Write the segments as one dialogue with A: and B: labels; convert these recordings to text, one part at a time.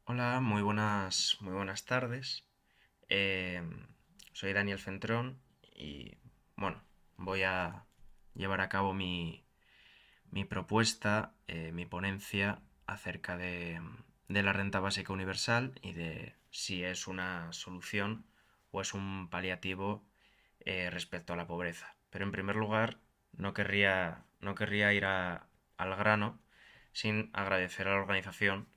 A: Hola, muy buenas tardes. Eh, Soy Daniel Centrón y bueno, voy a llevar a cabo mi propuesta, mi ponencia acerca de la renta básica universal y de si es una solución o es un paliativo respecto a la pobreza. Pero en primer lugar, no querría ir al grano sin agradecer a la organización,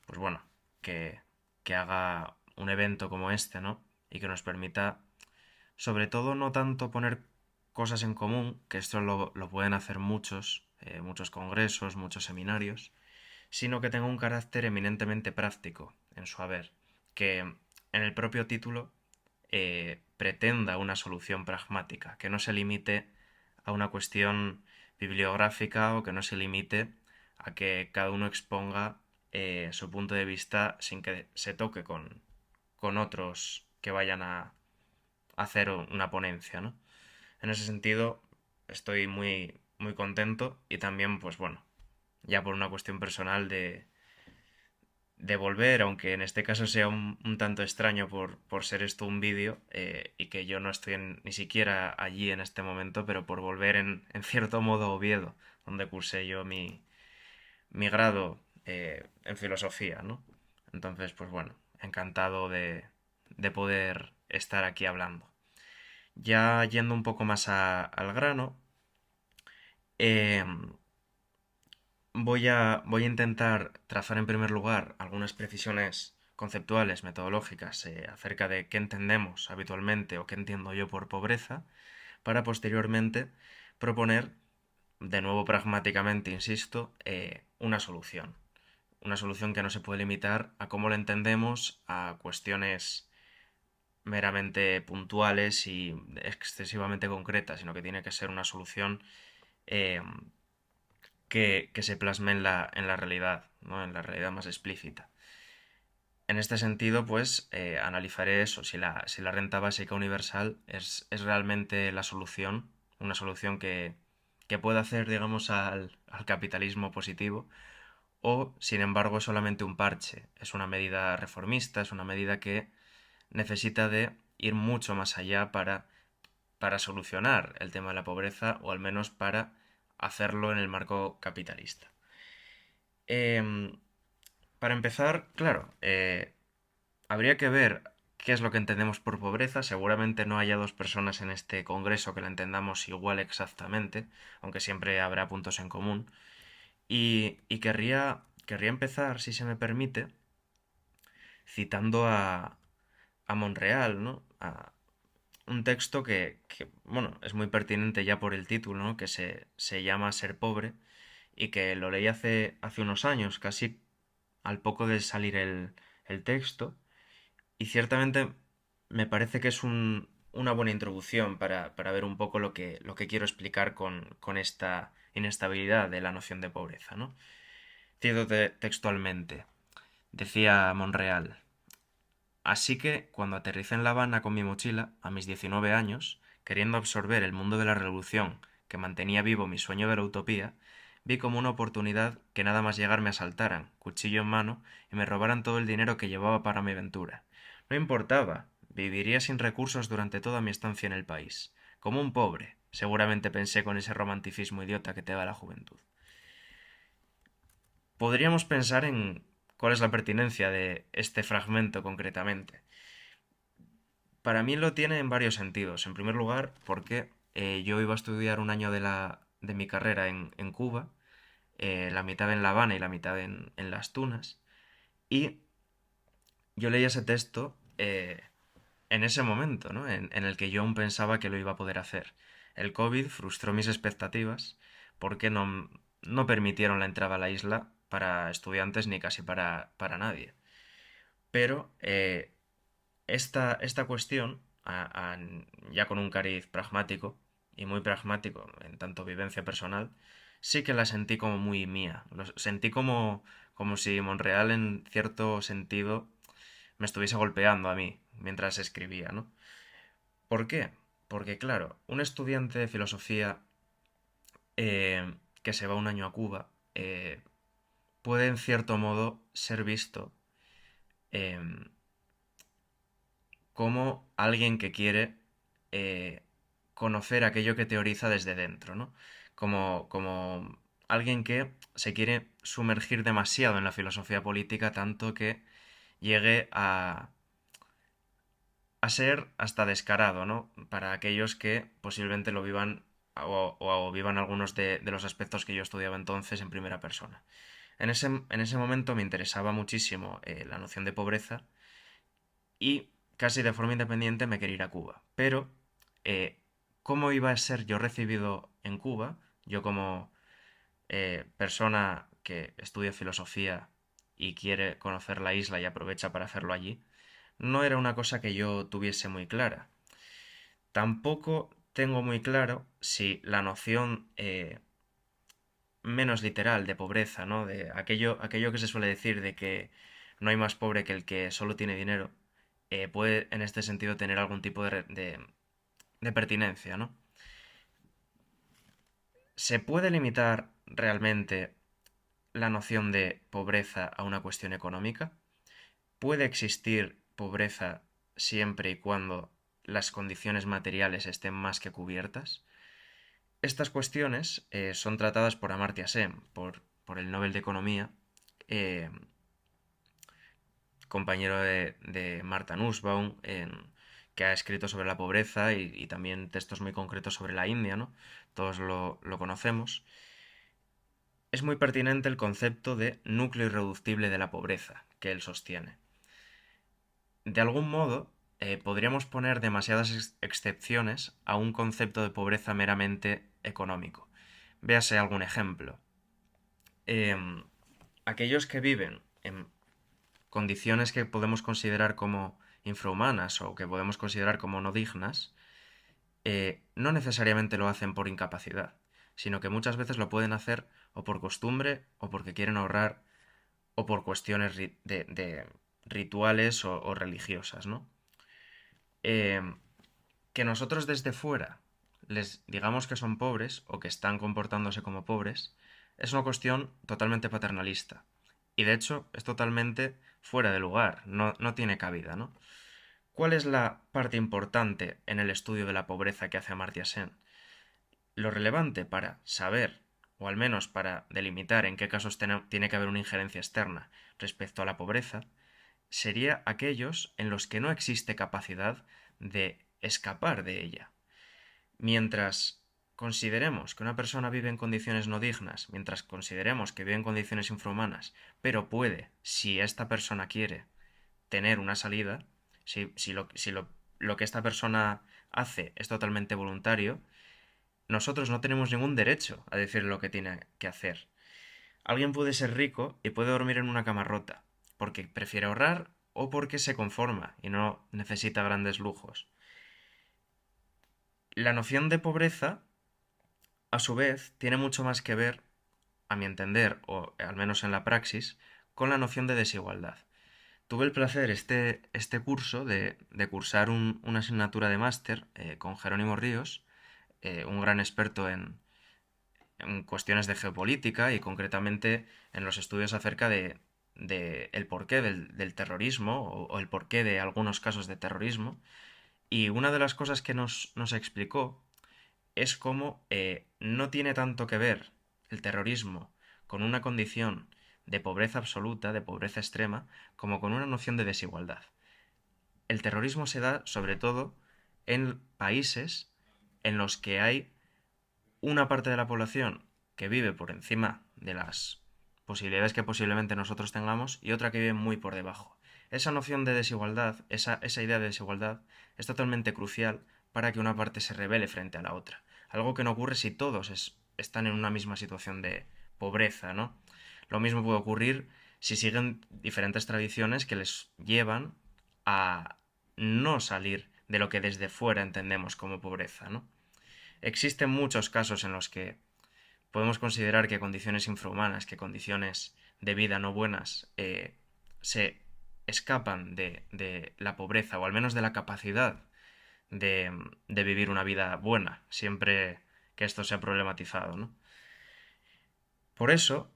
A: pues bueno, que, que haga un evento como este, ¿no? Y que nos permita, sobre todo, no tanto poner cosas en común, que esto lo pueden hacer muchos congresos, muchos seminarios, sino que tenga un carácter eminentemente práctico en su haber, que en el propio título pretenda una solución pragmática, que no se limite a una cuestión bibliográfica o que no se limite a que cada uno exponga su punto de vista sin que se toque con otros que vayan a hacer una ponencia, ¿no? En ese sentido, estoy muy contento y también, pues bueno, ya por una cuestión personal de volver, aunque en este caso sea un tanto extraño por ser esto un vídeo y que yo no estoy ni siquiera allí en este momento, pero por volver en cierto modo a Oviedo, donde cursé yo mi grado en filosofía, ¿no? Entonces, pues bueno, encantado de poder estar aquí hablando. Ya yendo un poco más al grano, eh, voy a intentar trazar en primer lugar algunas precisiones conceptuales, metodológicas, acerca de qué entendemos habitualmente o qué entiendo yo por pobreza, para posteriormente proponer, de nuevo pragmáticamente, insisto, una solución. Una solución que no se puede limitar a cómo la entendemos, a cuestiones meramente puntuales y excesivamente concretas, sino que tiene que ser una solución eh, que se plasme en la realidad, ¿no? En la realidad más explícita. En este sentido, pues analizaré eso, si la renta básica universal es realmente la solución, una solución que pueda hacer, digamos, al capitalismo positivo, o, sin embargo, es solamente un parche, es una medida reformista, es una medida que necesita de ir mucho más allá para solucionar el tema de la pobreza, o al menos para hacerlo en el marco capitalista. Em, para empezar, claro, habría que ver qué es lo que entendemos por pobreza. Seguramente no haya dos personas en este congreso que la entendamos igual exactamente, aunque siempre habrá puntos en común. Y querría empezar, si se me permite, citando a Monreal, ¿no? A un texto bueno, es muy pertinente ya por el título, ¿no? Que se llama Ser pobre y que lo leí hace unos años, casi al poco de salir el texto. Y ciertamente me parece que es una buena introducción para ver un poco lo que quiero explicar con esta inestabilidad de la noción de pobreza, ¿no? Cito textualmente. Decía Monreal. Así que, cuando aterricé en La Habana con mi mochila, a mis 19 años, queriendo absorber el mundo de la revolución que mantenía vivo mi sueño de la utopía, vi como una oportunidad que nada más llegar me asaltaran, cuchillo en mano, y me robaran todo el dinero que llevaba para mi aventura. No importaba, viviría sin recursos durante toda mi estancia en el país. Como un pobre, seguramente pensé con ese romanticismo idiota que te da la juventud. Podríamos pensar en cuál es la pertinencia de este fragmento concretamente. Para mí lo tiene en varios sentidos. En primer lugar, porque yo iba a estudiar un año de mi carrera en Cuba, la mitad en La Habana y la mitad en Las Tunas, y yo leí ese texto en ese momento, ¿no? En el que yo aún pensaba que lo iba a poder hacer. El COVID frustró mis expectativas porque no permitieron la entrada a la isla para estudiantes ni casi para nadie. Pero esta cuestión, ya con un cariz pragmático, y muy pragmático en tanto vivencia personal, sí que la sentí como muy mía. Lo sentí como si Monreal en cierto sentido me estuviese golpeando a mí mientras escribía, ¿no? ¿Por qué? Porque claro, un estudiante de filosofía que se va un año a Cuba puede en cierto modo ser visto em, como alguien que quiere eh, conocer aquello que teoriza desde dentro, ¿no? Como alguien que se quiere sumergir demasiado en la filosofía política, tanto que llegue a ser hasta descarado, ¿no? Para aquellos que posiblemente lo vivan o vivan algunos de los aspectos que yo estudiaba entonces en primera persona. En ese momento me interesaba muchísimo la noción de pobreza y casi de forma independiente me quería ir a Cuba. Pero, eh, ¿cómo iba a ser yo recibido en Cuba? Yo como persona que estudia filosofía y quiere conocer la isla y aprovecha para hacerlo allí, no era una cosa que yo tuviese muy clara. Tampoco tengo muy claro si la noción menos literal de pobreza, ¿no? De aquello que se suele decir de que no hay más pobre que el que solo tiene dinero, puede en este sentido tener algún tipo de pertinencia, ¿no? ¿Se puede limitar realmente la noción de pobreza a una cuestión económica? ¿Puede existir pobreza siempre y cuando las condiciones materiales estén más que cubiertas? Estas cuestiones son tratadas por Amartya Sen, por el Nobel de Economía, eh, compañero de Martha Nussbaum, que ha escrito sobre la pobreza y también textos muy concretos sobre la India, ¿no? Todos lo conocemos. Es muy pertinente el concepto de núcleo irreductible de la pobreza que él sostiene. De algún modo, podríamos poner demasiadas excepciones a un concepto de pobreza meramente económico. Véase algún ejemplo. Em, aquellos que viven en condiciones que podemos considerar como infrahumanas o que podemos considerar como no dignas, no necesariamente lo hacen por incapacidad, sino que muchas veces lo pueden hacer o por costumbre o porque quieren ahorrar o por cuestiones de rituales o religiosas, ¿no? Eh, que nosotros desde fuera les digamos que son pobres o que están comportándose como pobres es una cuestión totalmente paternalista. Y de hecho es totalmente fuera de lugar, no tiene cabida, ¿no? ¿Cuál es la parte importante en el estudio de la pobreza que hace Amartya Sen? Lo relevante para saber, o al menos para delimitar en qué casos tiene que haber una injerencia externa respecto a la pobreza, sería aquellos en los que no existe capacidad de escapar de ella. Mientras consideremos que una persona vive en condiciones no dignas, mientras consideremos que vive en condiciones infrahumanas, pero puede, si esta persona quiere, tener una salida, si lo que esta persona hace es totalmente voluntario, nosotros no tenemos ningún derecho a decir lo que tiene que hacer. Alguien puede ser rico y puede dormir en una cama rota, porque prefiere ahorrar o porque se conforma y no necesita grandes lujos. La noción de pobreza, a su vez, tiene mucho más que ver, a mi entender, o al menos en la praxis, con la noción de desigualdad. Tuve el placer este curso de cursar una asignatura de máster con Jerónimo Ríos, un gran experto en cuestiones de geopolítica y concretamente en los estudios acerca de el porqué del terrorismo o el porqué de algunos casos de terrorismo. Y una de las cosas que nos explicó es cómo no tiene tanto que ver el terrorismo con una condición de pobreza absoluta, de pobreza extrema, como con una noción de desigualdad. El terrorismo se da sobre todo en países en los que hay una parte de la población que vive por encima de las posibilidades que posiblemente nosotros tengamos y otra que vive muy por debajo. Esa noción de desigualdad, esa idea de desigualdad, es totalmente crucial para que una parte se revele frente a la otra. Algo que no ocurre si todos están en una misma situación de pobreza, ¿no? Lo mismo puede ocurrir si siguen diferentes tradiciones que les llevan a no salir de lo que desde fuera entendemos como pobreza, ¿no? Existen muchos casos en los que podemos considerar que condiciones infrahumanas, que condiciones de vida no buenas, se escapan de la pobreza o al menos de la capacidad de vivir una vida buena, siempre que esto sea problematizado, ¿no? Por eso,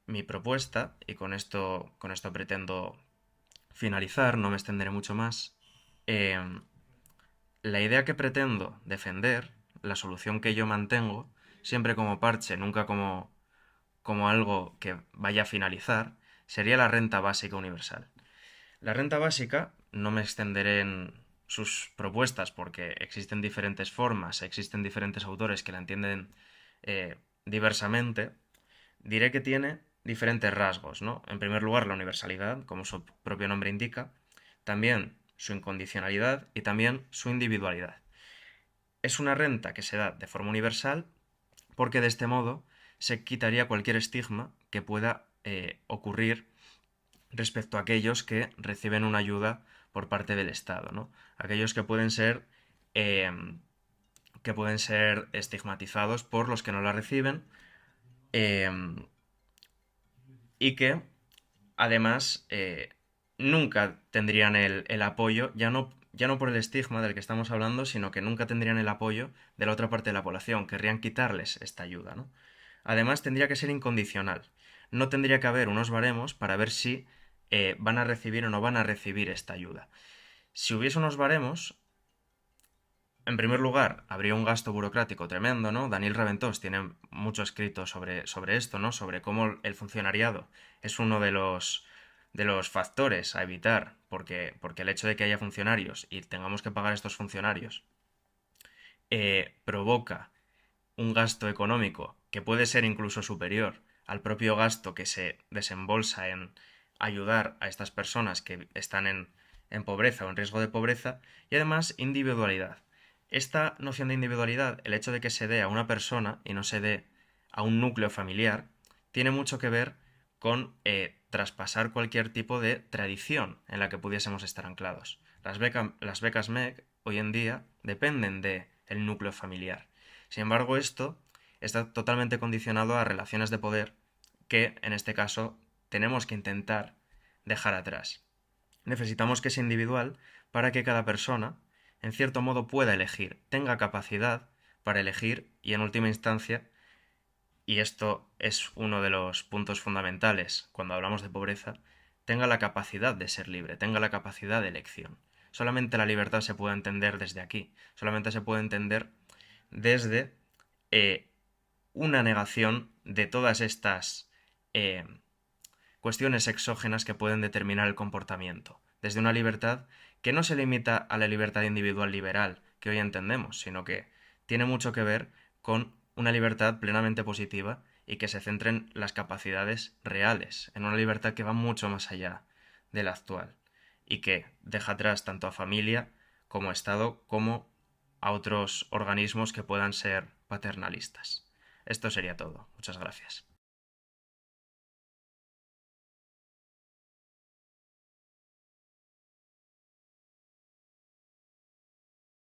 A: mi propuesta, y con esto pretendo finalizar, no me extenderé mucho más, eh, la idea que pretendo defender, la solución que yo mantengo, siempre como parche, nunca como algo que vaya a finalizar, sería la renta básica universal. La renta básica, no me extenderé en sus propuestas porque existen diferentes formas, existen diferentes autores que la entienden diversamente, diré que tiene diferentes rasgos, ¿no? En primer lugar, la universalidad, como su propio nombre indica, también su incondicionalidad y también su individualidad. Es una renta que se da de forma universal porque de este modo se quitaría cualquier estigma que pueda ocurrir respecto a aquellos que reciben una ayuda por parte del Estado, ¿no? Aquellos eh, que pueden ser estigmatizados por los que no la reciben eh, y que además nunca tendrían el apoyo, ya no por el estigma del que estamos hablando, sino que nunca tendrían el apoyo de la otra parte de la población, querrían quitarles esta ayuda, ¿no? Además tendría que ser incondicional, no tendría que haber unos baremos para ver si van a recibir o no van a recibir esta ayuda. Si hubiese unos baremos, en primer lugar, habría un gasto burocrático tremendo, ¿no? Daniel Raventós tiene mucho escrito sobre esto, ¿no? Sobre cómo el funcionariado es uno de los factores a evitar, porque el hecho de que haya funcionarios y tengamos que pagar a estos funcionarios provoca un gasto económico que puede ser incluso superior al propio gasto que se desembolsa en ayudar a estas personas que están en pobreza o en riesgo de pobreza, y además individualidad. Esta noción de individualidad, el hecho de que se dé a una persona y no se dé a un núcleo familiar, tiene mucho que ver con traspasar cualquier tipo de tradición en la que pudiésemos estar anclados. Las becas MEC hoy en día dependen del núcleo familiar. Sin embargo, esto está totalmente condicionado a relaciones de poder que, en este caso, tenemos que intentar dejar atrás. Necesitamos que sea individual para que cada persona, en cierto modo, pueda elegir, tenga capacidad para elegir y, en última instancia, y esto es uno de los puntos fundamentales cuando hablamos de pobreza, tenga la capacidad de ser libre, tenga la capacidad de elección. Solamente la libertad se puede entender desde aquí, solamente se puede entender desde eh, una negación de todas estas eh, cuestiones exógenas que pueden determinar el comportamiento, desde una libertad que no se limita a la libertad individual liberal que hoy entendemos, sino que tiene mucho que ver con una libertad plenamente positiva y que se centre en las capacidades reales, en una libertad que va mucho más allá de la actual y que deja atrás tanto a familia como a Estado como a otros organismos que puedan ser paternalistas. Esto sería todo. Muchas gracias.